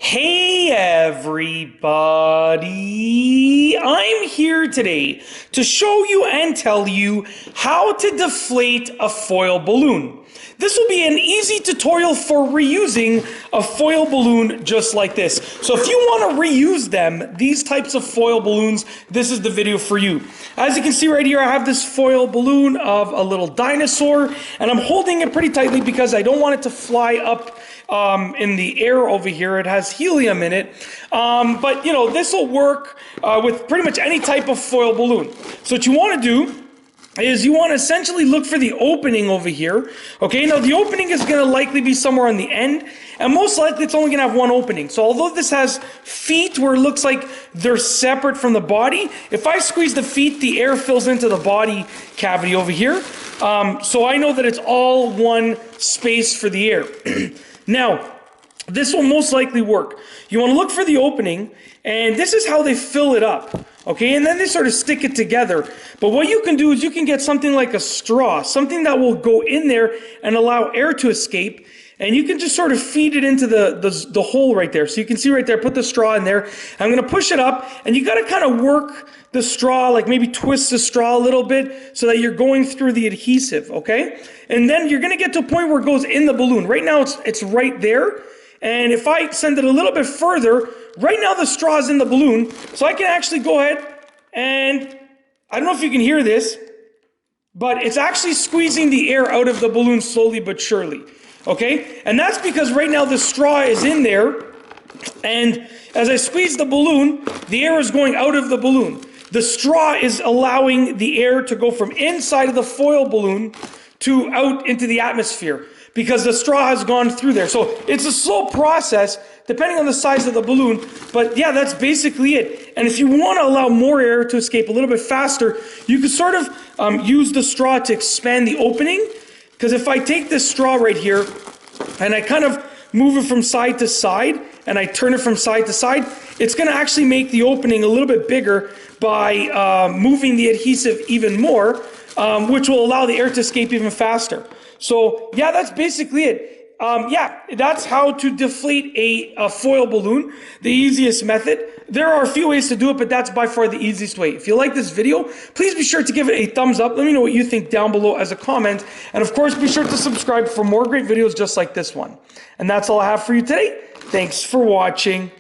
Hey everybody, I'm here today to show you and tell you how to deflate a foil balloon. This will be an easy tutorial for reusing a foil balloon just like this. So if you want to reuse them, these types of foil balloons, this is the video for you. As you can see right here, I have this foil balloon of a little dinosaur, and I'm holding it pretty tightly because I don't want it to fly up in the air over here. It has helium in it. But you know, this will work with pretty much any type of foil balloon. So what you want to do is you want to essentially look for the opening over here. Okay, now the opening is going to likely be somewhere on the end, and most likely it's only going to have one opening. So although this has feet where it looks like they're separate from the body, if I squeeze the feet, the air fills into the body cavity over here. So I know that it's all one space for the air. Now, this will most likely work. You want to look for the opening, and this is how they fill it up. Okay, and then they sort of stick it together. But what you can do is you can get something like a straw, something that will go in there and allow air to escape, and you can just sort of feed it into the hole right there. So you can see right there, put the straw in there. I'm going to push it up, and you got to kind of work the straw, like maybe twist the straw a little bit so that you're going through the adhesive, okay? And then you're going to get to a point where it goes in the balloon. Right now it's right there. And if I send it a little bit further, right now the straw is in the balloon, so I can actually go ahead and, I don't know if you can hear this, but it's actually squeezing the air out of the balloon slowly but surely, okay? And that's because right now the straw is in there, and as I squeeze the balloon, the air is going out of the balloon. The straw is allowing the air to go from inside of the foil balloon to out into the atmosphere, because the straw has gone through there. So it's a slow process depending on the size of the balloon, but yeah, that's basically it. And if you want to allow more air to escape a little bit faster, you can sort of use the straw to expand the opening, because if I take this straw right here and I kind of move it from side to side and I turn it from side to side, it's going to actually make the opening a little bit bigger by moving the adhesive even more, which will allow the air to escape even faster. So yeah, that's basically it. Yeah, that's how to deflate a foil balloon, the easiest method. There are a few ways to do it, but that's by far the easiest way. If you like this video, please be sure to give it a thumbs up. Let me know what you think down below as a comment. And of course, be sure to subscribe for more great videos just like this one. And that's all I have for you today. Thanks for watching.